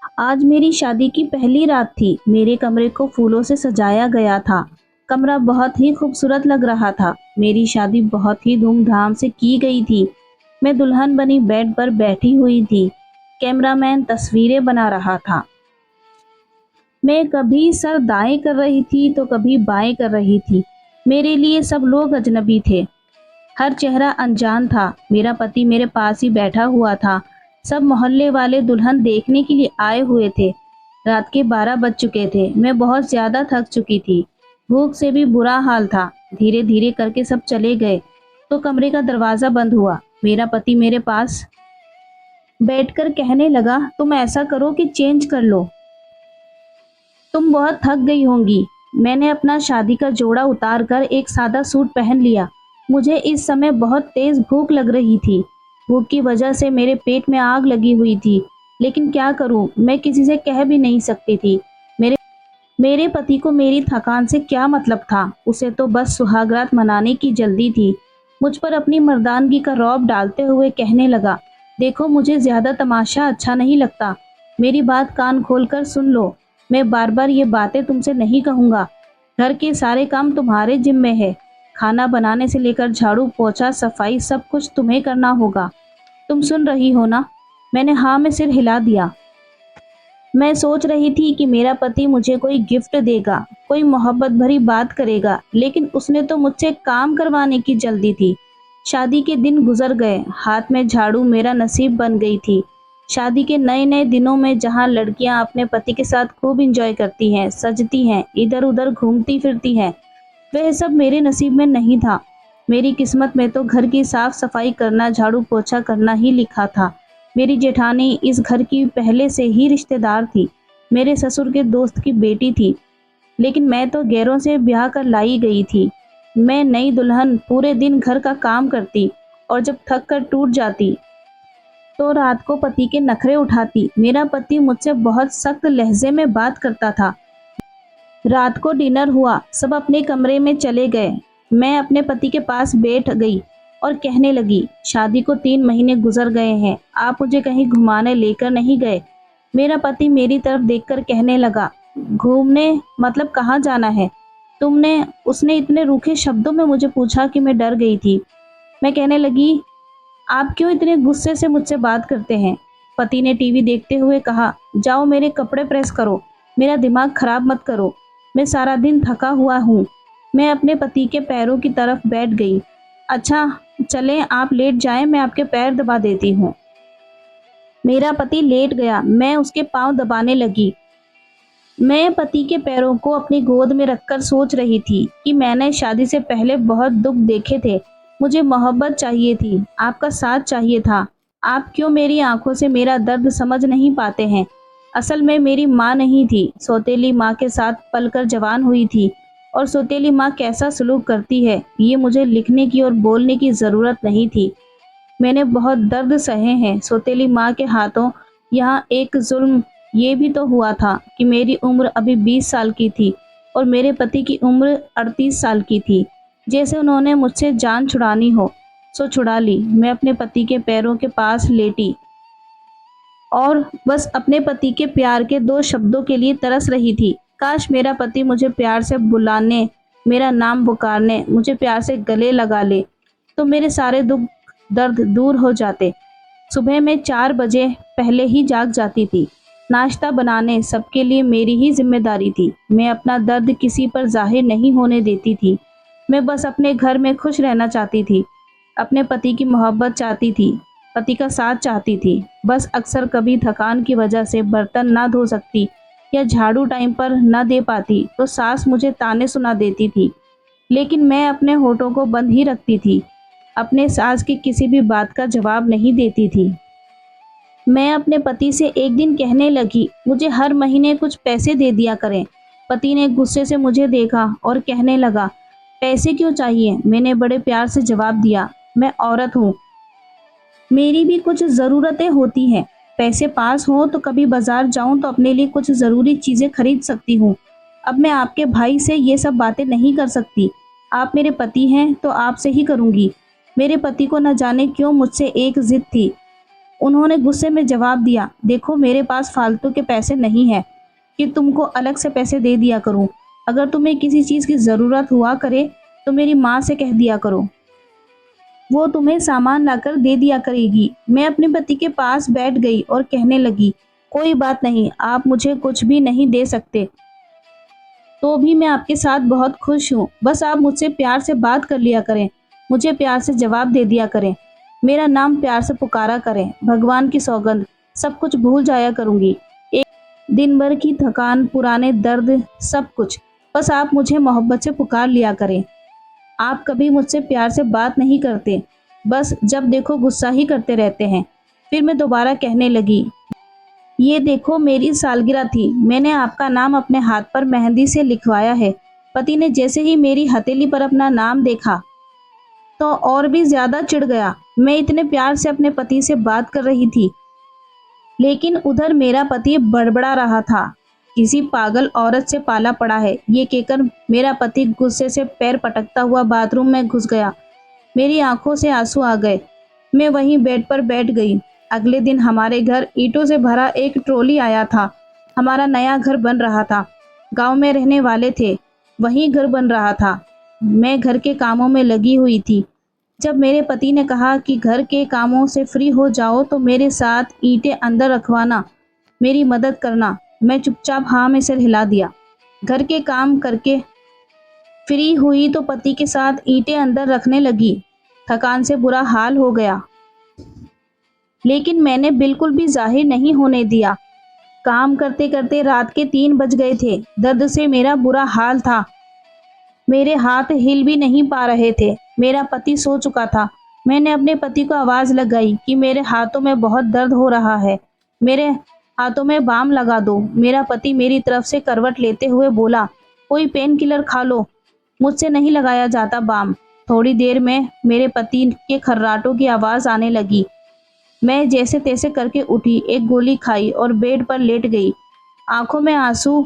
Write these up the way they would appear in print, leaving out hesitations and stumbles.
आज मेरी शादी की पहली रात थी। मेरे कमरे को फूलों से सजाया गया था। कमरा बहुत ही खूबसूरत लग रहा था। मेरी शादी बहुत ही धूमधाम से की गई थी। मैं दुल्हन बनी बेड पर बैठी हुई थी। कैमरामैन तस्वीरें बना रहा था। मैं कभी सर दाएं कर रही थी तो कभी बाएं कर रही थी। मेरे लिए सब लोग अजनबी थे। हर चेहरा अनजान था। मेरा पति मेरे पास ही बैठा हुआ था। सब मोहल्ले वाले दुल्हन देखने के लिए आए हुए थे। रात के 12 बज चुके थे। मैं बहुत ज्यादा थक चुकी थी। भूख से भी बुरा हाल था। धीरे धीरे करके सब चले गए तो कमरे का दरवाजा बंद हुआ। मेरा पति मेरे पास बैठकर कहने लगा, तुम ऐसा करो कि चेंज कर लो, तुम बहुत थक गई होंगी। मैंने अपना शादी का जोड़ा उतार कर एक सादा सूट पहन लिया। मुझे इस समय बहुत तेज भूख लग रही थी। भूख की वजह से मेरे पेट में आग लगी हुई थी। लेकिन क्या करूं, मैं किसी से कह भी नहीं सकती थी। मेरे मेरे पति को मेरी थकान से क्या मतलब था। उसे तो बस सुहागरात मनाने की जल्दी थी। मुझ पर अपनी मर्दानगी का रौब डालते हुए कहने लगा, देखो मुझे ज्यादा तमाशा अच्छा नहीं लगता। मेरी बात कान खोलकर सुन लो। मैं बार बार ये बातें तुमसे नहीं कहूँगा। घर के सारे काम तुम्हारे जिम्मे है। खाना बनाने से लेकर झाड़ू पोछा सफाई सब कुछ तुम्हें करना होगा। तुम सुन रही हो ना? मैंने हाँ में सिर हिला दिया। मैं सोच रही थी कि मेरा पति मुझे कोई गिफ्ट देगा, कोई मोहब्बत भरी बात करेगा, लेकिन उसने तो मुझसे काम करवाने की जल्दी थी। शादी के दिन गुजर गए। हाथ में झाड़ू मेरा नसीब बन गई थी। शादी के नए नए दिनों में जहां लड़कियां अपने पति के साथ खूब इंजॉय करती हैं, सजती हैं, इधर उधर घूमती फिरती हैं, वह सब मेरे नसीब में नहीं था। मेरी किस्मत में तो घर की साफ सफाई करना, झाड़ू पोछा करना ही लिखा था। मेरी जेठानी इस घर की पहले से ही रिश्तेदार थी। मेरे ससुर के दोस्त की बेटी थी। लेकिन मैं तो गैरों से ब्याह कर लाई गई थी। मैं नई दुल्हन पूरे दिन घर का काम करती और जब थक कर टूट जाती तो रात को पति के नखरे उठाती। मेरा पति मुझसे बहुत सख्त लहजे में बात करता था। रात को डिनर हुआ, सब अपने कमरे में चले गए। मैं अपने पति के पास बैठ गई और कहने लगी, शादी को 3 महीने गुजर गए हैं, आप मुझे कहीं घुमाने लेकर नहीं गए। मेरा पति मेरी तरफ देखकर कहने लगा, घूमने मतलब कहाँ जाना है तुमने? उसने इतने रूखे शब्दों में मुझे पूछा कि मैं डर गई थी। मैं कहने लगी, आप क्यों इतने गुस्से से मुझसे बात करते हैं? पति ने टीवी देखते हुए कहा, जाओ मेरे कपड़े प्रेस करो, मेरा दिमाग खराब मत करो, मैं सारा दिन थका हुआ हूँ। मैं अपने पति के पैरों की तरफ बैठ गई। अच्छा चलें, आप लेट जाएं, मैं आपके पैर दबा देती हूँ। मेरा पति लेट गया। मैं उसके पांव दबाने लगी। मैं पति के पैरों को अपनी गोद में रखकर सोच रही थी कि मैंने शादी से पहले बहुत दुख देखे थे। मुझे मोहब्बत चाहिए थी, आपका साथ चाहिए था। आप क्यों मेरी आंखों से मेरा दर्द समझ नहीं पाते हैं? असल में मेरी माँ नहीं थी, सौतेली माँ के साथ पलकर जवान हुई थी। और सौतेली माँ कैसा सलूक करती है ये मुझे लिखने की और बोलने की ज़रूरत नहीं थी। मैंने बहुत दर्द सहे हैं सौतेली माँ के हाथों। यहाँ एक जुल्म ये भी तो हुआ था कि मेरी उम्र अभी 20 साल की थी और मेरे पति की उम्र 38 साल की थी। जैसे उन्होंने मुझसे जान छुड़ानी हो सो छुड़ा ली। मैं अपने पति के पैरों के पास लेटी और बस अपने पति के प्यार के 2 शब्दों के लिए तरस रही थी। काश मेरा पति मुझे प्यार से बुलाने, मेरा नाम पुकारने, मुझे प्यार से गले लगा ले तो मेरे सारे दुख दर्द दूर हो जाते। सुबह में 4 बजे पहले ही जाग जाती थी। नाश्ता बनाने सबके लिए मेरी ही जिम्मेदारी थी। मैं अपना दर्द किसी पर जाहिर नहीं होने देती थी। मैं बस अपने घर में खुश रहना चाहती थी। अपने पति की मोहब्बत चाहती थी, पति का साथ चाहती थी। बस अक्सर कभी थकान की वजह से बर्तन ना धो सकती या झाड़ू टाइम पर न दे पाती तो सास मुझे ताने सुना देती थी। लेकिन मैं अपने होठों को बंद ही रखती थी। अपने सास की किसी भी बात का जवाब नहीं देती थी। मैं अपने पति से एक दिन कहने लगी, मुझे हर महीने कुछ पैसे दे दिया करें। पति ने गुस्से से मुझे देखा और कहने लगा, पैसे क्यों चाहिए? मैंने बड़े प्यार से जवाब दिया, मैं औरत हूँ, मेरी भी कुछ ज़रूरतें होती हैं। पैसे पास हों तो कभी बाजार जाऊं तो अपने लिए कुछ ज़रूरी चीज़ें खरीद सकती हूँ। अब मैं आपके भाई से ये सब बातें नहीं कर सकती। आप मेरे पति हैं तो आपसे ही करूँगी। मेरे पति को न जाने क्यों मुझसे एक जिद थी। उन्होंने गुस्से में जवाब दिया, देखो मेरे पास फालतू के पैसे नहीं है कि तुमको अलग से पैसे दे दिया करूं। अगर तुम्हें किसी चीज़ की ज़रूरत हुआ करे तो मेरी माँ से कह दिया करो, वो तुम्हें सामान लाकर दे दिया करेगी। मैं अपने पति के पास बैठ गई और कहने लगी, कोई बात नहीं, आप मुझे कुछ भी नहीं दे सकते तो भी मैं आपके साथ बहुत खुश हूँ। बस आप मुझसे प्यार से बात कर लिया करें, मुझे प्यार से जवाब दे दिया करें, मेरा नाम प्यार से पुकारा करें। भगवान की सौगंध, सब कुछ भूल जाया करूँगी, एक दिन भर की थकान, पुराने दर्द, सब कुछ। बस आप मुझे मोहब्बत से पुकार लिया करें। आप कभी मुझसे प्यार से बात नहीं करते, बस जब देखो गुस्सा ही करते रहते हैं। फिर मैं दोबारा कहने लगी, ये देखो मेरी सालगिरह थी, मैंने आपका नाम अपने हाथ पर मेहंदी से लिखवाया है। पति ने जैसे ही मेरी हथेली पर अपना नाम देखा तो और भी ज्यादा चिढ़ गया। मैं इतने प्यार से अपने पति से बात कर रही थी, लेकिन उधर मेरा पति बड़बड़ा रहा था, किसी पागल औरत से पाला पड़ा है ये कहकर मेरा पति गुस्से से पैर पटकता हुआ बाथरूम में घुस गया। मेरी आंखों से आंसू आ गए। मैं वहीं बेड पर बैठ गई। अगले दिन हमारे घर ईंटों से भरा एक ट्रॉली आया था। हमारा नया घर बन रहा था। गांव में रहने वाले थे, वहीं घर बन रहा था। मैं घर के कामों में लगी हुई थी। जब मेरे पति ने कहा कि घर के कामों से फ्री हो जाओ तो मेरे साथ ईंटें अंदर रखवाना, मेरी मदद करना, मैं चुपचाप हाँ में सिर हिला दिया। घर के काम करके फ्री हुई तो पति के साथ ईंटें अंदर रखने लगी। थकान से बुरा हाल हो गया, लेकिन मैंने बिल्कुल भी जाहिर नहीं होने दिया। काम करते करते रात के 3 बज गए थे। दर्द से मेरा बुरा हाल था, मेरे हाथ हिल भी नहीं पा रहे थे। मेरा पति सो चुका था। मैंने अपने पति को आवाज़ लगाई कि मेरे हाथों में बहुत दर्द हो रहा है, मेरे हाथों में बाम लगा दो। मेरा पति मेरी तरफ से करवट लेते हुए बोला, कोई पेन किलर खा लो, मुझसे नहीं लगाया जाता बाम। थोड़ी देर में मेरे पति के खर्राटों की आवाज़ आने लगी। मैं जैसे तैसे करके उठी, एक गोली खाई और बेड पर लेट गई। आंखों में आंसू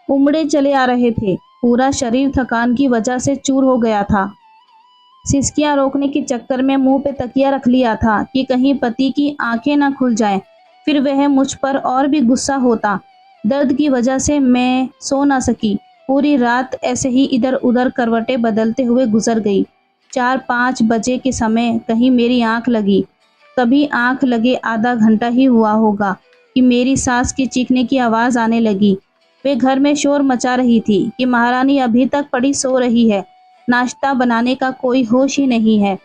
उमड़े चले आ रहे थे। पूरा शरीर थकान की वजह से चूर हो गया था। सिसकियां रोकने के चक्कर में मुंह पे तकिया रख लिया था कि कहीं पति की आंखें ना खुल जाएं, फिर वह मुझ पर और भी गुस्सा होता। दर्द की वजह से मैं सो ना सकी। पूरी रात ऐसे ही इधर उधर करवटें बदलते हुए गुजर गई। 4-5 बजे के समय कहीं मेरी आंख लगी। कभी आंख लगे आधा घंटा ही हुआ होगा कि मेरी सास की चीखने की आवाज़ आने लगी। वे घर में शोर मचा रही थी कि महारानी अभी तक पड़ी सो रही है, नाश्ता बनाने का कोई होश ही नहीं है।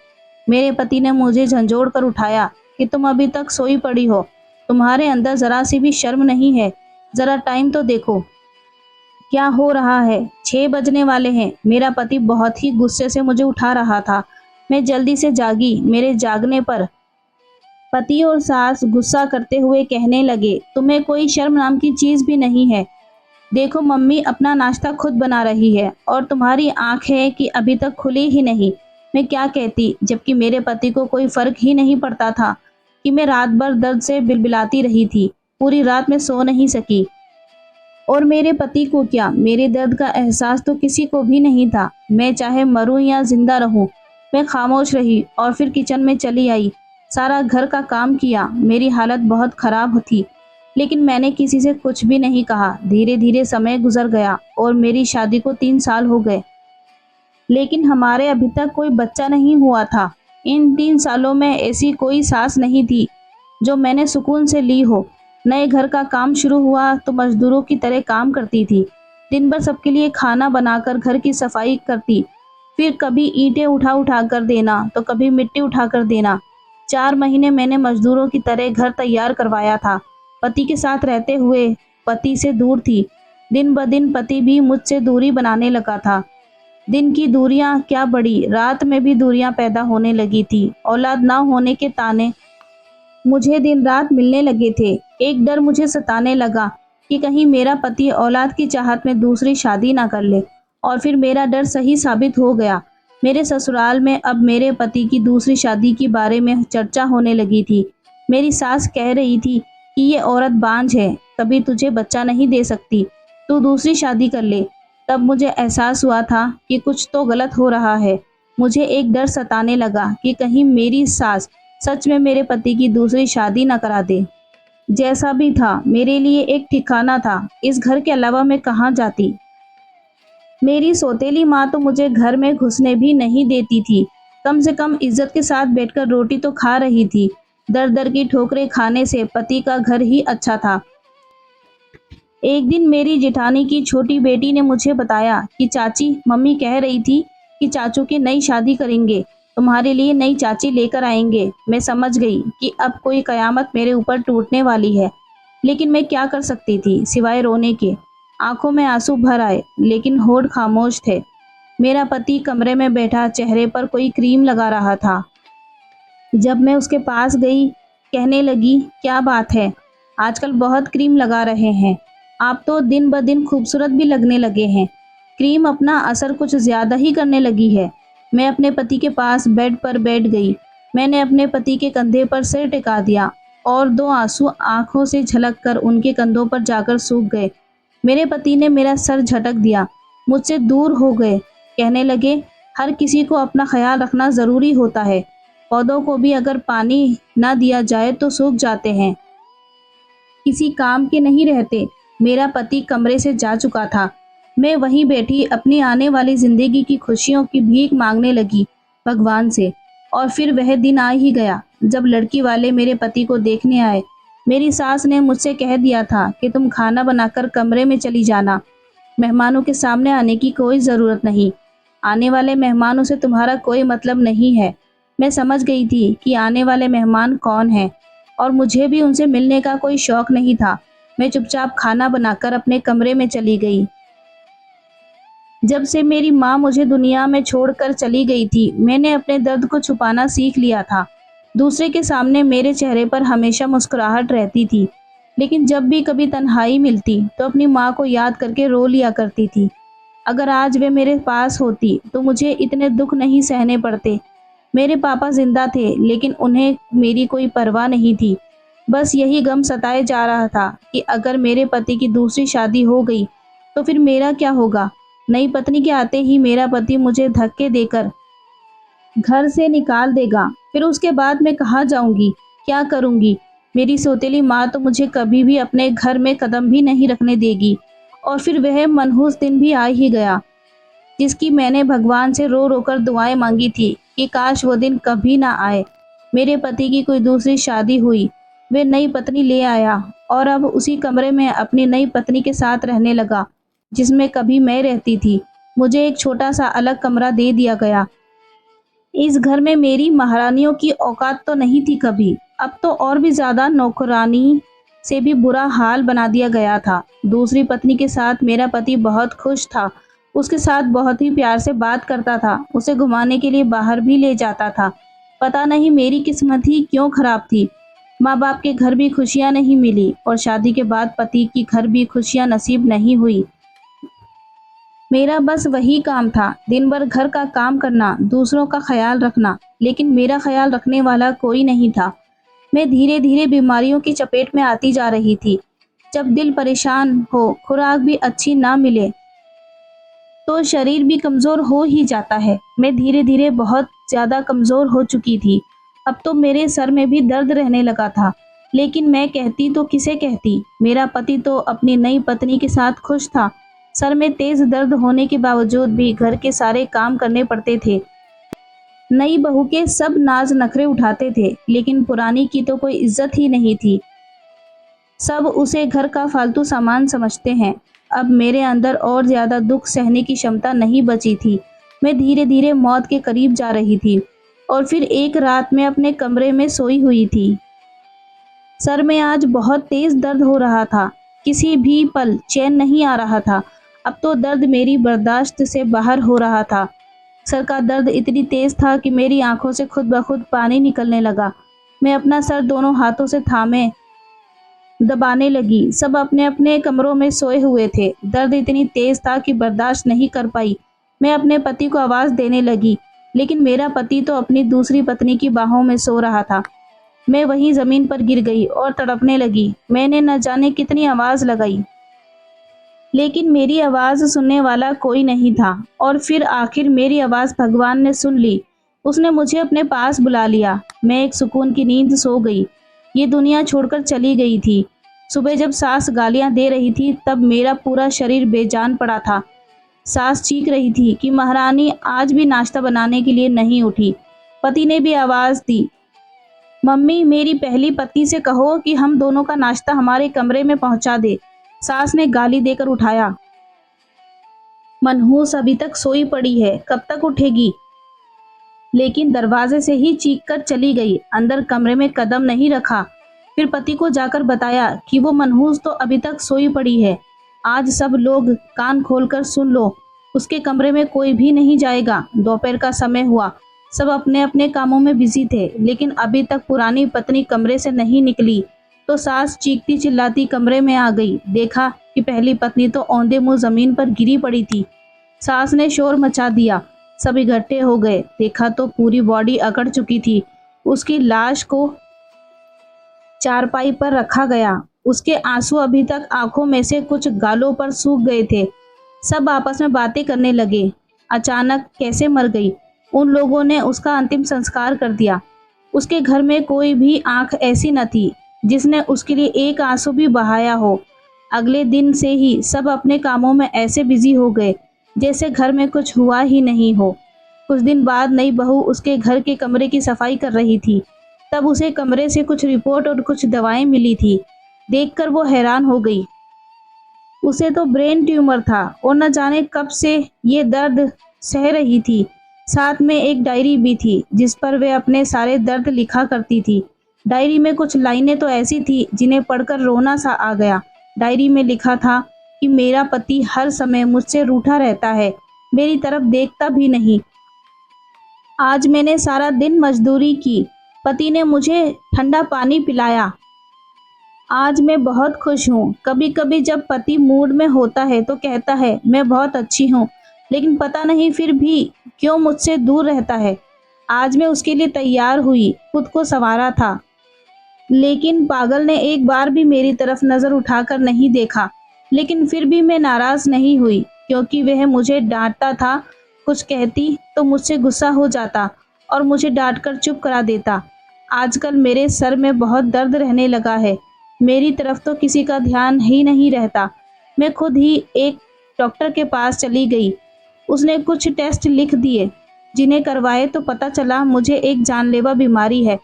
मेरे पति ने मुझे झंझोड़ कर उठाया कि तुम अभी तक सोई पड़ी हो, तुम्हारे अंदर जरा सी भी शर्म नहीं है, जरा टाइम तो देखो क्या हो रहा है, 6 बजने वाले हैं। मेरा पति बहुत ही गुस्से से मुझे उठा रहा था। मैं जल्दी से जागी। मेरे जागने पर पति और सास गुस्सा करते हुए कहने लगे, तुम्हें कोई शर्म नाम की चीज़ भी नहीं है। देखो मम्मी अपना नाश्ता खुद बना रही है और तुम्हारी आंख है कि अभी तक खुली ही नहीं। मैं क्या कहती, जबकि मेरे पति को कोई फर्क ही नहीं पड़ता था कि मैं रात भर दर्द से बिलबिलाती रही थी। पूरी रात में सो नहीं सकी। और मेरे पति को क्या, मेरे दर्द का एहसास तो किसी को भी नहीं था। मैं चाहे मरूं या जिंदा रहूं। मैं खामोश रही और फिर किचन में चली आई। सारा घर का काम किया। मेरी हालत बहुत खराब थी, लेकिन मैंने किसी से कुछ भी नहीं कहा। धीरे धीरे समय गुजर गया और मेरी शादी को 3 साल हो गए, लेकिन हमारे अभी तक कोई बच्चा नहीं हुआ था। इन 3 सालों में ऐसी कोई सांस नहीं थी जो मैंने सुकून से ली हो। नए घर का काम शुरू हुआ तो मजदूरों की तरह काम करती थी। दिन भर सबके लिए खाना बनाकर घर की सफाई करती, फिर कभी ईंटें उठा उठा कर देना तो कभी मिट्टी उठा कर देना। 4 महीने मैंने मजदूरों की तरह घर तैयार करवाया था। पति के साथ रहते हुए पति से दूर थी। दिन ब दिन पति भी मुझसे दूरी बनाने लगा था। दिन की दूरियां क्या बड़ी, रात में भी दूरियां पैदा होने लगी थी। औलाद ना होने के ताने मुझे दिन रात मिलने लगे थे। एक डर मुझे सताने लगा कि कहीं मेरा पति औलाद की चाहत में दूसरी शादी ना कर ले, और फिर मेरा डर सही साबित हो गया। मेरे ससुराल में अब मेरे पति की दूसरी शादी के बारे में चर्चा होने लगी थी। मेरी सास कह रही थी कि ये औरत बांझ है, कभी तुझे बच्चा नहीं दे सकती, तू दूसरी शादी कर ले। तब मुझे एहसास हुआ था कि कुछ तो गलत हो रहा है। मुझे एक डर सताने लगा कि कहीं मेरी सास सच में मेरे पति की दूसरी शादी न करा दे। जैसा भी था, मेरे लिए एक ठिकाना था। इस घर के अलावा मैं कहाँ जाती। मेरी सौतेली माँ तो मुझे घर में घुसने भी नहीं देती थी। कम से कम इज्जत के साथ बैठकर रोटी तो खा रही थी। दर दर की ठोकरें खाने से पति का घर ही अच्छा था। एक दिन मेरी जेठानी की छोटी बेटी ने मुझे बताया कि चाची, मम्मी कह रही थी कि चाचू की नई शादी करेंगे, तुम्हारे लिए नई चाची लेकर आएंगे। मैं समझ गई कि अब कोई कयामत मेरे ऊपर टूटने वाली है। लेकिन मैं क्या कर सकती थी सिवाय रोने के। आंखों में आंसू भर आए, लेकिन होठ खामोश थे। मेरा पति कमरे में बैठा चेहरे पर कोई क्रीम लगा रहा था। जब मैं उसके पास गई, कहने लगी, क्या बात है, आजकल बहुत क्रीम लगा रहे हैं। आप तो दिन ब दिन खूबसूरत भी लगने लगे हैं। क्रीम अपना असर कुछ ज्यादा ही करने लगी है। मैं अपने पति के पास बेड पर बैठ गई। मैंने अपने पति के कंधे पर सिर टिका दिया और दो आंसू आंखों से झलक कर उनके कंधों पर जाकर सूख गए। मेरे पति ने मेरा सर झटक दिया, मुझसे दूर हो गए। कहने लगे, हर किसी को अपना ख्याल रखना जरूरी होता है। पौधों को भी अगर पानी ना दिया जाए तो सूख जाते हैं, किसी काम के नहीं रहते। मेरा पति कमरे से जा चुका था। मैं वहीं बैठी अपनी आने वाली जिंदगी की खुशियों की भीख मांगने लगी भगवान से। और फिर वह दिन आ ही गया जब लड़की वाले मेरे पति को देखने आए। मेरी सास ने मुझसे कह दिया था कि तुम खाना बनाकर कमरे में चली जाना, मेहमानों के सामने आने की कोई ज़रूरत नहीं। आने वाले मेहमानों से तुम्हारा कोई मतलब नहीं है। मैं समझ गई थी कि आने वाले मेहमान कौन हैं और मुझे भी उनसे मिलने का कोई शौक नहीं था। मैं चुपचाप खाना बनाकर अपने कमरे में चली गई। जब से मेरी माँ मुझे दुनिया में छोड़कर चली गई थी, मैंने अपने दर्द को छुपाना सीख लिया था। दूसरे के सामने मेरे चेहरे पर हमेशा मुस्कुराहट रहती थी, लेकिन जब भी कभी तन्हाई मिलती तो अपनी माँ को याद करके रो लिया करती थी। अगर आज वे मेरे पास होती तो मुझे इतने दुख नहीं सहने पड़ते। मेरे पापा जिंदा थे, लेकिन उन्हें मेरी कोई परवाह नहीं थी। बस यही गम सताए जा रहा था कि अगर मेरे पति की दूसरी शादी हो गई तो फिर मेरा क्या होगा। नई पत्नी के आते ही मेरा पति मुझे धक्के देकर घर से निकाल देगा। फिर उसके बाद मैं कहाँ जाऊंगी, क्या करूंगी। मेरी सौतेली माँ तो मुझे कभी भी अपने घर में कदम भी नहीं रखने देगी। और फिर वह मनहूस दिन भी आ ही गया, जिसकी मैंने भगवान से रो रो कर दुआएं मांगी थी कि काश वो दिन कभी ना आए। मेरे पति की कोई दूसरी शादी हुई, वे नई पत्नी ले आया और अब उसी कमरे में अपनी नई पत्नी के साथ रहने लगा जिसमें कभी मैं रहती थी। मुझे एक छोटा सा अलग कमरा दे दिया गया। इस घर में मेरी महारानियों की औकात तो नहीं थी कभी। अब तो और भी ज्यादा नौकरानी से भी बुरा हाल बना दिया गया था। दूसरी पत्नी के साथ मेरा पति बहुत खुश था। उसके साथ बहुत ही प्यार से बात करता था, उसे घुमाने के लिए बाहर भी ले जाता था। पता नहीं मेरी किस्मत ही क्यों खराब थी। माँ बाप के घर भी खुशियाँ नहीं मिली और शादी के बाद पति की घर भी खुशियाँ नसीब नहीं हुई। मेरा बस वही काम था, दिन भर घर का काम करना, दूसरों का ख्याल रखना, लेकिन मेरा ख्याल रखने वाला कोई नहीं था। मैं धीरे धीरे बीमारियों की चपेट में आती जा रही थी। जब दिल परेशान हो, खुराक भी अच्छी ना मिले तो शरीर भी कमज़ोर हो ही जाता है। मैं धीरे धीरे बहुत ज़्यादा कमज़ोर हो चुकी थी। अब तो मेरे सर में भी दर्द रहने लगा था, लेकिन मैं कहती तो किसे कहती। मेरा पति तो अपनी नई पत्नी के साथ खुश था। सर में तेज दर्द होने के बावजूद भी घर के सारे काम करने पड़ते थे। नई बहू के सब नाज नखरे उठाते थे, लेकिन पुरानी की तो कोई इज्जत ही नहीं थी। सब उसे घर का फालतू सामान समझते हैं। अब मेरे अंदर और ज्यादा दुख सहने की क्षमता नहीं बची थी। मैं धीरे धीरे मौत के करीब जा रही थी। और फिर एक रात मैं अपने कमरे में सोई हुई थी। सर में आज बहुत तेज दर्द हो रहा था। किसी भी पल चैन नहीं आ रहा था। अब तो दर्द मेरी बर्दाश्त से बाहर हो रहा था। सर का दर्द इतनी तेज था कि मेरी आंखों से खुद ब खुद पानी निकलने लगा। मैं अपना सर दोनों हाथों से थामे दबाने लगी। सब अपने अपने कमरों में सोए हुए थे। दर्द इतनी तेज था कि बर्दाश्त नहीं कर पाई। मैं अपने पति को आवाज़ देने लगी, लेकिन मेरा पति तो अपनी दूसरी पत्नी की बाहों में सो रहा था। मैं वहीं ज़मीन पर गिर गई और तड़पने लगी। मैंने न जाने कितनी आवाज़ लगाई, लेकिन मेरी आवाज़ सुनने वाला कोई नहीं था। और फिर आखिर मेरी आवाज़ भगवान ने सुन ली। उसने मुझे अपने पास बुला लिया। मैं एक सुकून की नींद सो गई। ये दुनिया छोड़कर चली गई थी। सुबह जब सास गालियां दे रही थी तब मेरा पूरा शरीर बेजान पड़ा था। सास चीख रही थी कि महारानी आज भी नाश्ता बनाने के लिए नहीं उठी। पति ने भी आवाज दी, मम्मी मेरी पहली पत्नी से कहो कि हम दोनों का नाश्ता हमारे कमरे में पहुंचा दे। सास ने गाली देकर उठाया, मनहूस अभी तक सोई पड़ी है, कब तक उठेगी। लेकिन दरवाजे से ही चीख कर चली गई, अंदर कमरे में कदम नहीं रखा। फिर पति को जाकर बताया कि वो मनहूस तो अभी तक सोई पड़ी है। आज सब लोग कान खोलकर सुन लो, उसके कमरे में कोई भी नहीं जाएगा। दोपहर का समय हुआ, सब अपने अपने कामों में बिजी थे, लेकिन अभी तक पुरानी पत्नी कमरे से नहीं निकली। तो सास चीखती चिल्लाती कमरे में आ गई। देखा कि पहली पत्नी तो औंधे मुंह जमीन पर गिरी पड़ी थी। सास ने शोर मचा दिया, सब इकट्ठे हो गए। देखा तो पूरी बॉडी अकड़ चुकी थी। उसकी लाश को चारपाई पर रखा गया। उसके आंसू अभी तक आंखों में से कुछ गालों पर सूख गए थे। सब आपस में बातें करने लगे, अचानक कैसे मर गई। उन लोगों ने उसका अंतिम संस्कार कर दिया। उसके घर में कोई भी आंख ऐसी न थी जिसने उसके लिए एक आंसू भी बहाया हो। अगले दिन से ही सब अपने कामों में ऐसे बिजी हो गए जैसे घर में कुछ हुआ ही नहीं हो। कुछ दिन बाद नई बहू उसके घर के कमरे की सफाई कर रही थी। तब उसे कमरे से कुछ रिपोर्ट और कुछ दवाएं मिली थी। देखकर वो हैरान हो गई। उसे तो ब्रेन ट्यूमर था और न जाने कब से ये दर्द सह रही थी। साथ में एक डायरी भी थी जिस पर वे अपने सारे दर्द लिखा करती थी। डायरी में कुछ लाइनें तो ऐसी थी जिन्हें पढ़कर रोना सा आ गया। डायरी में लिखा था कि मेरा पति हर समय मुझसे रूठा रहता है, मेरी तरफ देखता भी नहीं। आज मैंने सारा दिन मजदूरी की, पति ने मुझे ठंडा पानी पिलाया। आज मैं बहुत खुश हूँ। कभी कभी जब पति मूड में होता है तो कहता है मैं बहुत अच्छी हूँ, लेकिन पता नहीं फिर भी क्यों मुझसे दूर रहता है। आज मैं उसके लिए तैयार हुई, खुद को संवारा था, लेकिन पागल ने एक बार भी मेरी तरफ नजर उठाकर नहीं देखा। लेकिन फिर भी मैं नाराज नहीं हुई, क्योंकि वह मुझे डांटता था। कुछ कहती तो मुझसे गुस्सा हो जाता और मुझे डांटकर चुप करा देता। आजकल मेरे सर में बहुत दर्द रहने लगा है। मेरी तरफ तो किसी का ध्यान ही नहीं रहता। मैं खुद ही एक डॉक्टर के पास चली गई। उसने कुछ टेस्ट लिख दिए, जिन्हें करवाए तो पता चला मुझे एक जानलेवा बीमारी है।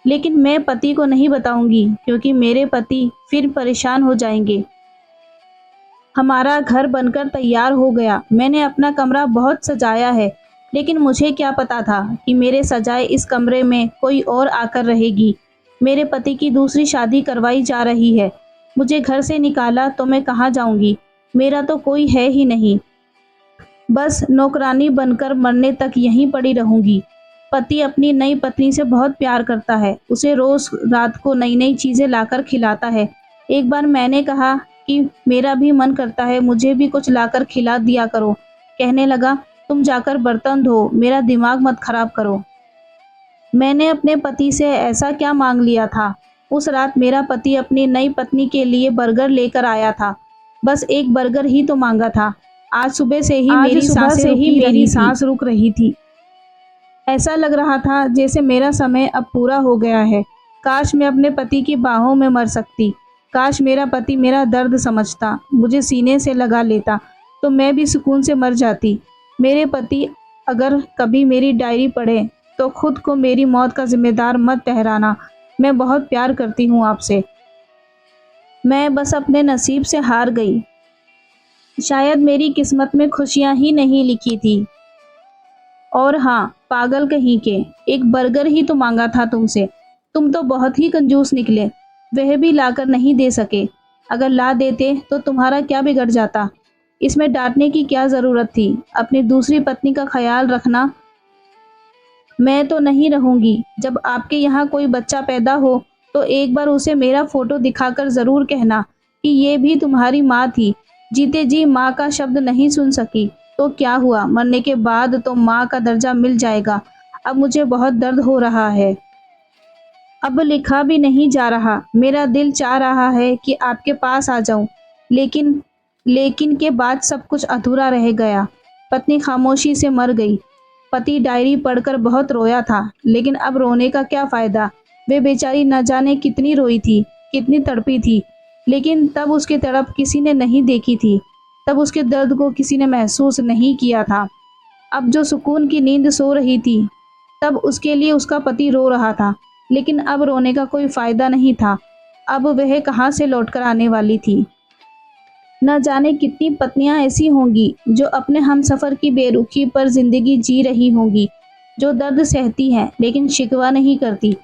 लेकिन मैं पति को नहीं बताऊंगी, क्योंकि मेरे पति फिर परेशान हो जाएंगे। हमारा घर बनकर तैयार हो गया। मैंने अपना कमरा बहुत सजाया है, लेकिन मुझे क्या पता था कि मेरे सजाए इस कमरे में कोई और आकर रहेगी। मेरे पति की दूसरी शादी करवाई जा रही है। मुझे घर से निकाला तो मैं कहाँ जाऊंगी? मेरा तो कोई है ही नहीं। बस नौकरानी बनकर मरने तक यहीं पड़ी रहूंगी। पति अपनी नई पत्नी से बहुत प्यार करता है। उसे रोज रात को नई नई चीजें लाकर खिलाता है। एक बार मैंने कहा कि मेरा भी मन करता है, मुझे भी कुछ लाकर खिला दिया करो। कहने लगा, तुम जाकर बर्तन धो, मेरा दिमाग मत खराब करो। मैंने अपने पति से ऐसा क्या मांग लिया था? उस रात मेरा पति अपनी नई पत्नी के लिए बर्गर लेकर आया था। बस एक बर्गर ही तो मांगा था। आज सुबह से ही मेरी सांस रुक रही थी। ऐसा लग रहा था जैसे मेरा समय अब पूरा हो गया है। काश मैं अपने पति की बाहों में मर सकती। काश मेरा पति मेरा दर्द समझता, मुझे सीने से लगा लेता, तो मैं भी सुकून से मर जाती। मेरे पति अगर कभी मेरी डायरी पढ़े तो खुद को मेरी मौत का जिम्मेदार मत ठहराना। मैं बहुत प्यार करती हूँ आपसे। मैं बस अपने नसीब से हार गई। शायद मेरी किस्मत में खुशियाँ ही नहीं लिखी थी। और हाँ, पागल कहीं के, एक बर्गर ही तो मांगा था तुमसे। तुम तो बहुत ही कंजूस निकले, वह भी लाकर नहीं दे सके। अगर ला देते तो तुम्हारा क्या बिगड़ जाता? इसमें डांटने की क्या जरूरत थी? अपनी दूसरी पत्नी का ख्याल रखना। मैं तो नहीं रहूंगी। जब आपके यहाँ कोई बच्चा पैदा हो तो एक बार उसे मेरा फोटो दिखाकर जरूर कहना कि ये भी तुम्हारी माँ थी। जीते जी माँ का शब्द नहीं सुन सकी तो क्या हुआ, मरने के बाद तो माँ का दर्जा मिल जाएगा। अब मुझे बहुत दर्द हो रहा है। अब लिखा भी नहीं जा रहा। मेरा दिल चाह रहा है कि आपके पास आ जाऊं, लेकिन के बाद सब कुछ अधूरा रह गया। पत्नी खामोशी से मर गई। पति डायरी पढ़कर बहुत रोया था, लेकिन अब रोने का क्या फायदा। वे बेचारी न जाने कितनी रोई थी, कितनी तड़पी थी, लेकिन तब उसकी तड़प किसी ने नहीं देखी थी। तब उसके दर्द को किसी ने महसूस नहीं किया था। अब जो सुकून की नींद सो रही थी, तब उसके लिए उसका पति रो रहा था, लेकिन अब रोने का कोई फायदा नहीं था। अब वह कहाँ से लौटकर आने वाली थी। न जाने कितनी पत्नियां ऐसी होंगी जो अपने हमसफर की बेरुखी पर जिंदगी जी रही होंगी, जो दर्द सहती हैं लेकिन शिकवा नहीं करती।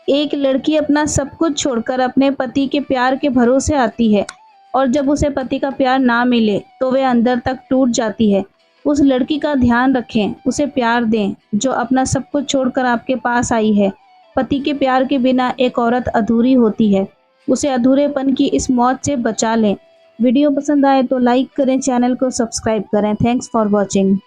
एक लड़की अपना सब कुछ छोड़कर अपने पति के प्यार के भरोसे आती है, और जब उसे पति का प्यार ना मिले तो वह अंदर तक टूट जाती है। उस लड़की का ध्यान रखें, उसे प्यार दें जो अपना सब कुछ छोड़कर आपके पास आई है। पति के प्यार के बिना एक औरत अधूरी होती है। उसे अधूरेपन की इस मौत से बचा लें। वीडियो पसंद आए तो लाइक करें, चैनल को सब्सक्राइब करें। Thanks for watching.